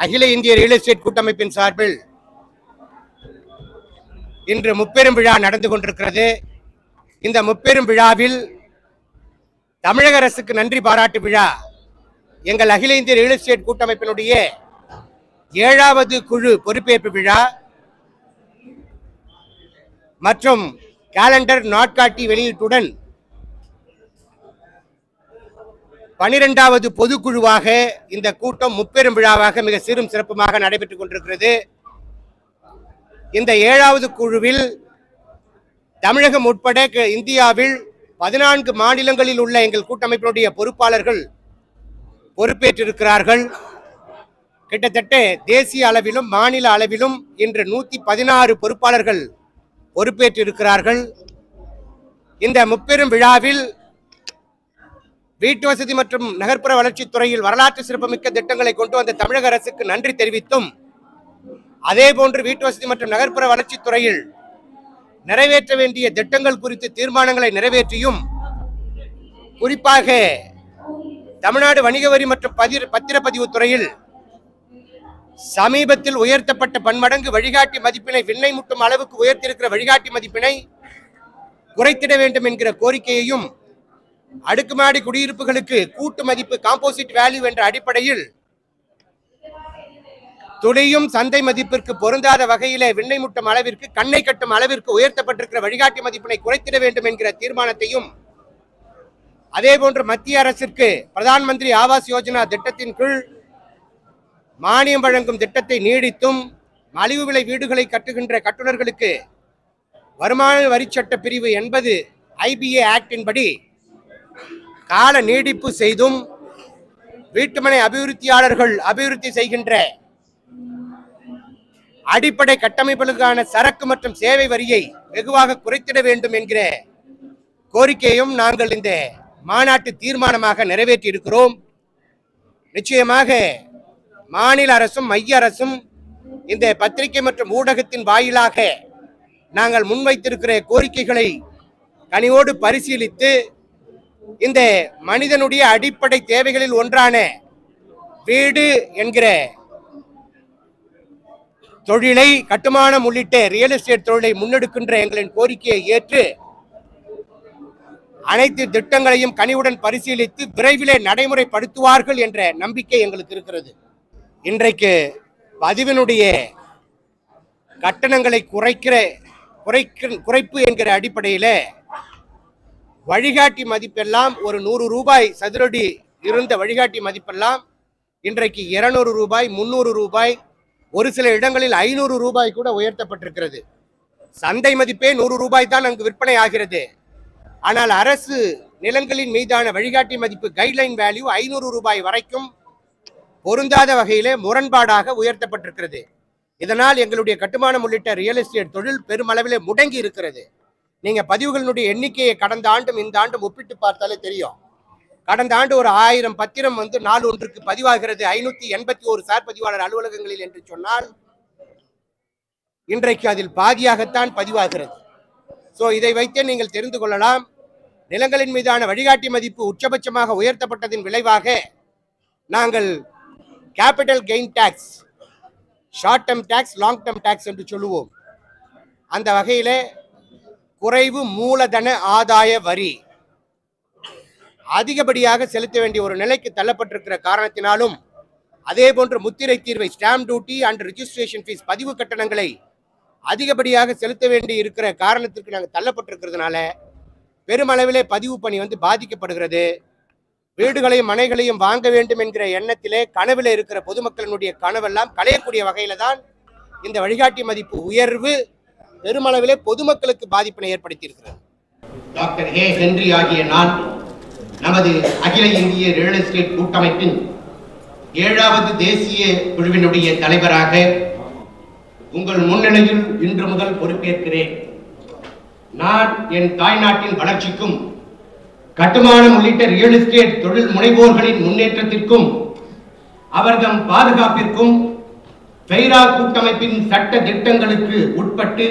அகில இந்திய real estate கூட்டமைப்பின் சார்பில் இன்று முப்பெரும் விழா நடந்து கொண்டிருக்கிறது. இந்த முப்பெரும் விழாவில் தமிழக அரசுக்கு நன்றி பாராட்டு விழா எங்கள் அகில இந்திய ரியல் எஸ்டேட் கூட்டமைப்பினுடைய 7வது குழு பொறுப்பேற்பு விழா மற்றும் கேலண்டர் நாட்காட்டி வெளியீட்டுடன் 12வது பொதுக்குழுவாக இந்த கூட்டம் முப்பெரும் விழாவாக மிக சீரும் சிறப்புமாக நடைபெற்றுக் கொண்டிருக்கிறது. இந்த 7வது குழுவில் தமிழகம் உட்பட இந்தியாவில் 14 மாநிலங்களில் உள்ள எங்கள் கூட்டமைப்பினுடைய பொறுப்பாளர்கள் பொறுப்பேற்றிருக்கிறார்கள். கிட்டத்தட்ட தேசிய அளவிலும் மாநில அளவிலும் இன்று 116 பொறுப்பாளர்கள் பொறுப்பேற்றிருக்கிறார்கள். இந்த முப்பெரும் விழாவில் வீட்டு வசதி மற்றும் நகர்ப்புற வளர்ச்சித் துறையில் வரலாற்று சிறப்புமிக்க திட்டங்களை கொண்டு வந்த தமிழக அரசுக்கு நன்றி தெரிவித்தும், அதே போன்று வீட்டு வசதி மற்றும் நகர்ப்புற வளர்ச்சித் துறையில் நிறைவேற்ற வேண்டிய திட்டங்கள் குறித்து தீர்மானங்களை நிறைவேற்றியும், குறிப்பாக தமிழ்நாடு வணிக வரி மற்றும் பத்திரப்பதிவு துறையில் சமீபத்தில் உயர்த்தப்பட்ட பன்மடங்கு வழிகாட்டி மதிப்பினை விண்ணை முட்டும் அளவுக்கு உயர்த்திருக்கிற வழிகாட்டி மதிப்பினை குறைத்திட வேண்டும் என்கிற கோரிக்கையையும், அடுக்குமாடி குடியிருப்புகளுக்கு கூட்டு மதிப்பு காம்போசிட் வேல்யூ என்ற அடிப்படையில் துளியும் சந்தை மதிப்பிற்கு பொருந்தாத வகையிலே விண்ணை முட்டும் அளவிற்கு கண்ணை கட்டும் அளவிற்கு உயர்த்தப்பட்டிருக்கிற வழிகாட்டி மதிப்பினை குறைத்திட வேண்டும் என்கிற தீர்மானத்தையும், அதே போன்று மத்திய அரசிற்கு பிரதான் மந்திரி ஆவாஸ் யோஜனா திட்டத்தின் கீழ் மானியம் வழங்கும் திட்டத்தை நீடித்தும், மலிவு விலை வீடுகளை கட்டுகின்ற கட்டுநர்களுக்கு வருமான வரி சட்ட பிரிவு 80 IBA ஆக்டின் படி கால நீடிப்பு செய்தும், வீட்டுமனை அபிவிருத்தியாளர்கள் அபிவிருத்தி செய்கின்ற அடிப்படை கட்டமைப்புகளுக்கான சரக்கு மற்றும் சேவை வரியை வெகுவாக குறைத்திட வேண்டும் என்கிற கோரிக்கையும் நாங்கள் இந்த மாநாட்டு தீர்மானமாக நிறைவேற்றி இருக்கிறோம். நிச்சயமாக மாநில அரசும் மைய அரசும் இந்த பத்திரிகை மற்றும் ஊடகத்தின் வாயிலாக நாங்கள் முன்வைத்திருக்கிற கோரிக்கைகளை கனிவோடு பரிசீலித்து இந்த மனிதனுடைய அடிப்படை தேவைகளில் ஒன்றான வீடு என்கிற தொழிலை, கட்டுமானம் உள்ளிட்ட ரியல் எஸ்டேட் தொழிலை முன்னெடுக்கின்ற எங்களின் கோரிக்கையை ஏற்று அனைத்து திட்டங்களையும் கனிவுடன் பரிசீலித்து விரைவிலே நடைமுறைப்படுத்துவார்கள் என்ற நம்பிக்கை எங்களுக்கு இருக்கிறது. இன்றைக்கு பதிவினுடைய கட்டணங்களை குறைப்பு என்கிற அடிப்படையில் வழிகாட்டி மதிப்பெல்லாம் ஒரு 100 ரூபாய் சதுரடி இருந்த வழிகாட்டி மதிப்பெல்லாம் இன்றைக்கு 200 ரூபாய், 300 ரூபாய், ஒரு சில இடங்களில் 500 ரூபாய் கூட உயர்த்தப்பட்டிருக்கிறது. சந்தை மதிப்பே 100 ரூபாய் தான் அங்கு விற்பனை ஆகிறது. ஆனால் அரசு நிலங்களின் மீதான வழிகாட்டி மதிப்பு கைட்லைன் வேல்யூ 500 ரூபாய் வரைக்கும் பொருந்தாத வகையிலே முரண்பாடாக உயர்த்தப்பட்டிருக்கிறது. இதனால் எங்களுடைய கட்டுமானம் உள்ளிட்ட ரியல் எஸ்டேட் தொழில் பெருமளவிலே முடங்கி இருக்கிறது. நீங்க பதிவுகளினுடைய எண்ணிக்கையை கடந்த ஆண்டும் இந்த ஆண்டும் ஒப்பிட்டு பார்த்தாலே தெரியும். கடந்த ஆண்டு ஒரு 1000 பத்திரம் நாள் ஒன்றுக்கு பதிவாகிறது 581 சார் பதிவாளர் அலுவலகங்களில் என்று சொன்னால், இன்றைக்கு அதில் பாதியாகத்தான் பதிவாகிறது. இதை வைத்தே நீங்கள் தெரிந்து கொள்ளலாம், நிலங்களின் மீதான வழிகாட்டி மதிப்பு உச்சபட்சமாக உயர்த்தப்பட்டதின் விளைவாக நாங்கள் capital gain tax, short term tax, long term tax என்று சொல்லுவோம். அந்த வகையிலே குறைவு மூலதன ஆதாய வரி அதிகப்படியாக செலுத்த வேண்டிய ஒரு நிலைக்கு தள்ளப்பட்டிருக்கிற காரணத்தினாலும், அதே போன்று முத்திரை தீர்வை stamp duty and registration fees பதிவு கட்டணங்களை அதிகப்படியாக செலுத்த வேண்டி இருக்கிற காரணத்திற்கு நாங்கள் தள்ளப்பட்டிருக்கிறதுனால பெருமளவிலே பதிவு பணி பாதிக்கப்படுகிறது. வீடுகளையும் மனைகளையும் வாங்க வேண்டும் என்கிற எண்ணத்திலே கனவிலே இருக்கிற பொதுமக்களினுடைய கனவெல்லாம் களையக்கூடிய வகையில தான் இந்த வழிகாட்டி மதிப்பு உயர்வு பெருமளவிலே பொதுமக்களுக்கு பாதிப்பினை ஏற்படுத்தி இருக்கிறது. டாக்டர் ஏ ஹென்றி ஆகிய நான் நமது அகில இந்திய ரியல் எஸ்டேட் கூட்டமைப்பின் 7வது தேசிய குழுவினுடைய தலைவராக உங்கள் முன்னிலையில் இன்று முதல் பொறுப்பேற்கிறேன். நான் என் தாய்நாட்டின் வளர்ச்சிக்கும் கட்டுமானம் உள்ளிட்ட ரியல் எஸ்டேட் தொழில் முனைவோர்களின் முன்னேற்றத்திற்கும் அவர்தம் பாதுகாப்பிற்கும் பெய்ரா கூட்டமைப்பின் சட்ட திட்டங்களுக்கு உட்பட்டு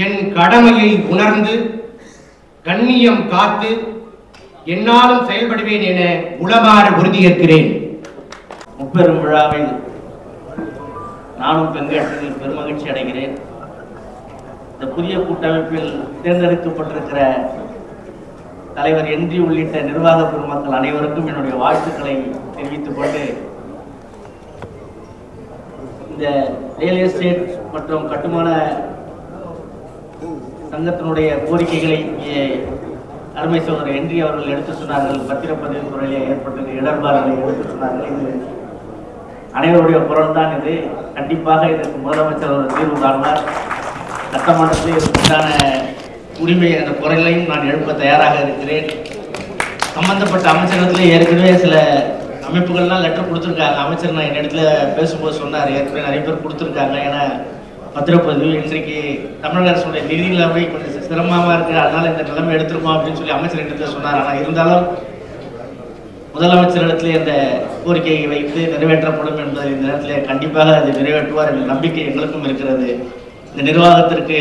என் கடமையை உணர்ந்து கண்ணியம் காத்து என்னாலும் செயல்படுவேன் என உளமாற உறுதியேற்கிறேன். முப்பெரும் விழாவில் நானும் பங்கேற்றதில் பெருமகிழ்ச்சி அடைகிறேன். இந்த புதிய கூட்டமைப்பில் தேர்ந்தெடுக்கப்பட்டிருக்கிற தலைவர் என்ஜி உள்ளிட்ட நிர்வாக பெருமக்கள் அனைவருக்கும் என்னுடைய வாழ்த்துக்களை தெரிவித்துக் கொண்டு, இந்த ரியல் எஸ்டேட் மற்றும் கட்டுமான சங்கத்தினுடைய கோரிக்கைகளை இங்கே அருமை சகோதரர் என்ஜி அவர்கள் எடுத்து சொன்னார்கள். பத்திரப்பதிவு துறையிலே ஏற்பட்ட இடர்பாடுகளை எடுத்து சொன்னார்கள். இது அனைவருடைய குரல் தான். இது கண்டிப்பாக இதற்கு முதலமைச்சர் ஒரு தீர்வு காண்பார். சட்டமன்றத்தில் இதற்குண்டான உரிமை என்ற குரலையும் நான் எழுப்ப தயாராக இருக்கிறேன். சம்பந்தப்பட்ட அமைச்சகத்திலே ஏற்கனவே சில அமைப்புகள்லாம் லெட்டர் கொடுத்துருக்காங்க. அமைச்சர் நான் என்னிடத்துல பேசும்போது சொன்னார், ஏற்கனவே நிறைய பேர் கொடுத்துருக்காங்க. ஏன்னா பத்திரப்பதிவு இன்றைக்கு தமிழக அரசுடைய நிதி நிலைமை கொஞ்சம் சிரமமாக இருக்குது, அதனால் இந்த நிலைமை எடுத்துருக்கோம் அப்படின்னு சொல்லி அமைச்சர் இடத்துல சொன்னார். ஆனால் இருந்தாலும் முதலமைச்சரிடத்திலே இந்த கோரிக்கையை வைத்து நிறைவேற்றப்படும் என்பதை இந்த நேரத்தில் கண்டிப்பாக அதை நிறைவேற்றுவார் என்ற நம்பிக்கை எங்களுக்கும் இருக்கிறது. இந்த நிர்வாகத்திற்கு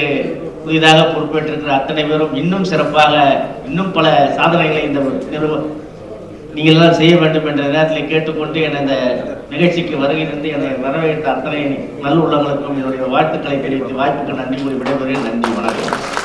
புதிதாக பொறுப்பேற்றிருக்கிற அத்தனை பேரும் இன்னும் சிறப்பாக இன்னும் பல சாதனைகளை இந்த நீங்கள் எல்லாம் செய்ய வேண்டும் என்ற நேரத்தில் கேட்டுக்கொண்டு என்னை இந்த நிகழ்ச்சிக்கு வருகிறது என்னை வரவேற்ற அத்தனை நல்ல உள்ளவங்களுக்கும் என்னுடைய வாழ்த்துக்களை தெரிவித்து வாய்ப்புக்கு நன்றி கூறி விடைபெறுகிறேன். நன்றி, வணக்கம்.